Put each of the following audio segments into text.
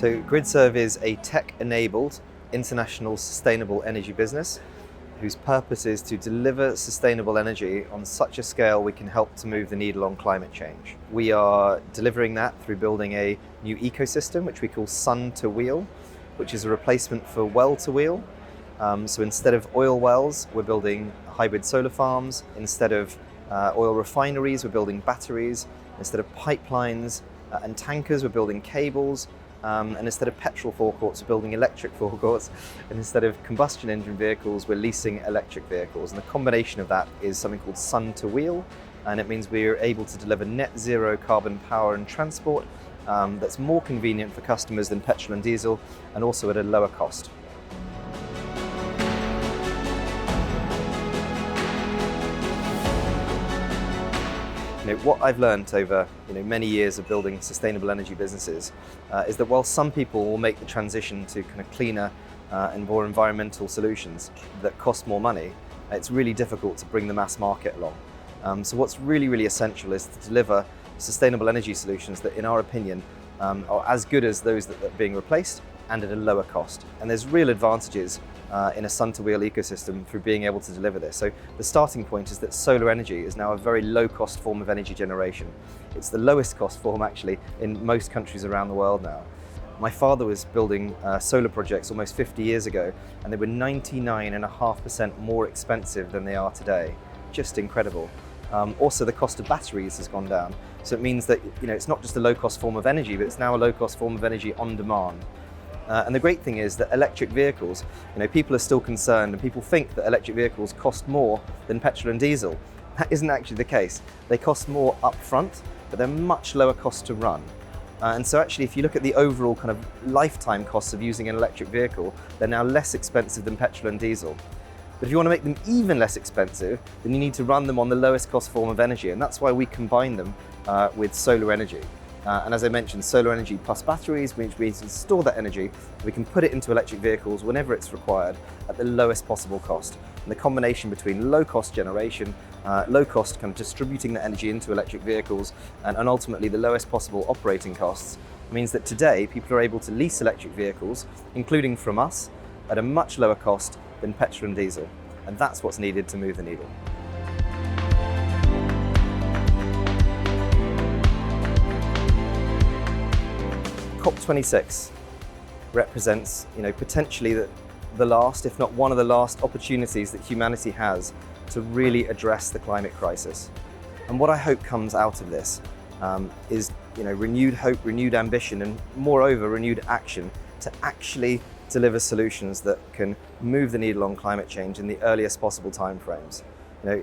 So Gridserve is a tech-enabled international sustainable energy business whose purpose is to deliver sustainable energy on such a scale we can help to move the needle on climate change. We are delivering that through building a new ecosystem which we call Sun-to-Wheel, which is a replacement for well-to-wheel. So instead of oil wells, we're building hybrid solar farms. Instead of oil refineries, we're building batteries. Instead of pipelines and tankers, we're building cables. And instead of petrol forecourts, we're building electric forecourts. And instead of combustion engine vehicles, we're leasing electric vehicles. And the combination of that is something called Sun-to-Wheel. And it means we're able to deliver net zero carbon power and transport that's more convenient for customers than petrol and diesel, and also at a lower cost. What I've learned over many years of building sustainable energy businesses is that while some people will make the transition to kind of cleaner and more environmental solutions that cost more money, it's really difficult to bring the mass market along. So what's really essential is to deliver sustainable energy solutions that, in our opinion, are as good as those that are being replaced and at a lower cost. And there's real advantages in a Sun-to-Wheel ecosystem through being able to deliver this. So the starting point is that solar energy is now a very low-cost form of energy generation. It's the lowest cost form actually in most countries around the world now. My father was building solar projects almost 50 years ago, and they were 99.5% more expensive than they are today. Just incredible. Also, the cost of batteries has gone down. So it means that it's not just a low-cost form of energy, but it's now a low-cost form of energy on demand. And the great thing is that electric vehicles, people are still concerned and people think that electric vehicles cost more than petrol and diesel. That isn't actually the case. They cost more up front, but they're much lower cost to run. And so actually, if you look at the overall kind of lifetime costs of using an electric vehicle, they're now less expensive than petrol and diesel. But if you want to make them even less expensive, then you need to run them on the lowest cost form of energy. And that's why we combine them with solar energy. And as I mentioned, solar energy plus batteries, which means we store that energy, we can put it into electric vehicles whenever it's required at the lowest possible cost. And the combination between low cost generation, low cost kind of distributing the energy into electric vehicles, and ultimately the lowest possible operating costs means that today people are able to lease electric vehicles, including from us, at a much lower cost than petrol and diesel. And that's what's needed to move the needle. COP26 represents, potentially the last, if not one of the last opportunities that humanity has to really address the climate crisis. And what I hope comes out of this is, renewed hope, renewed ambition, and moreover, renewed action to actually deliver solutions that can move the needle on climate change in the earliest possible timeframes.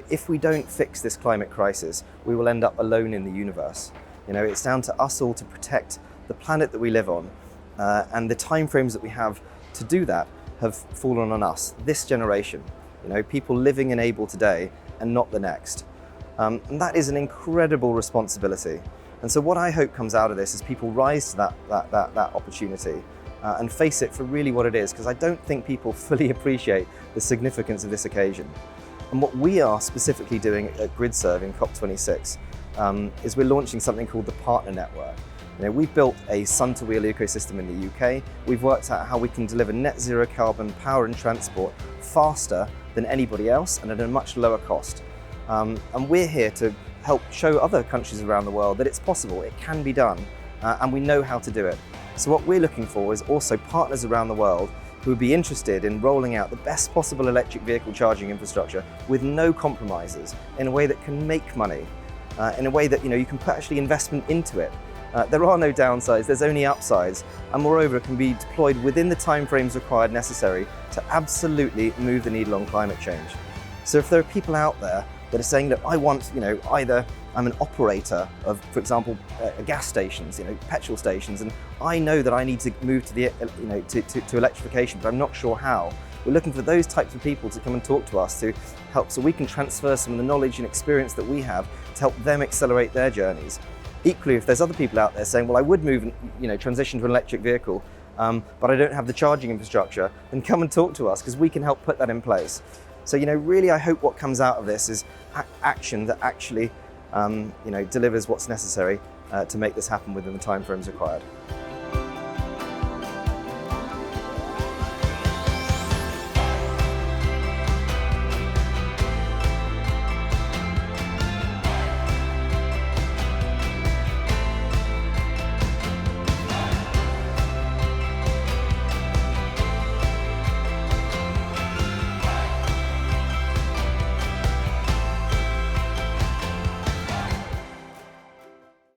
If we don't fix this climate crisis, we will end up alone in the universe. It's down to us all to protect the planet that we live on, and the timeframes that we have to do that have fallen on us, this generation. People living and able today and not the next. And that is an incredible responsibility. And so what I hope comes out of this is people rise to that opportunity and face it for really what it is, because I don't think people fully appreciate the significance of this occasion. And what we are specifically doing at Gridserve in COP26 is we're launching something called the Partner Network. We've built a Sun-to-Wheel ecosystem in the UK. We've worked out how we can deliver net zero carbon power and transport faster than anybody else and at a much lower cost. And we're here to help show other countries around the world that it's possible, it can be done, and we know how to do it. So what we're looking for is also partners around the world who would be interested in rolling out the best possible electric vehicle charging infrastructure with no compromises, in a way that can make money, in a way that you can put actually investment into it. There are no downsides, there's only upsides, and moreover it can be deployed within the timeframes required necessary to absolutely move the needle on climate change. So if there are people out there that are saying that I want, either I'm an operator of, for example, gas stations, petrol stations, and I know that I need to move to the, to electrification, but I'm not sure how. We're looking for those types of people to come and talk to us to help, so we can transfer some of the knowledge and experience that we have to help them accelerate their journeys. Equally, if there's other people out there saying, well, I would move, transition to an electric vehicle, but I don't have the charging infrastructure, then come and talk to us, because we can help put that in place. So, really, I hope what comes out of this is action that actually, delivers what's necessary to make this happen within the timeframes required.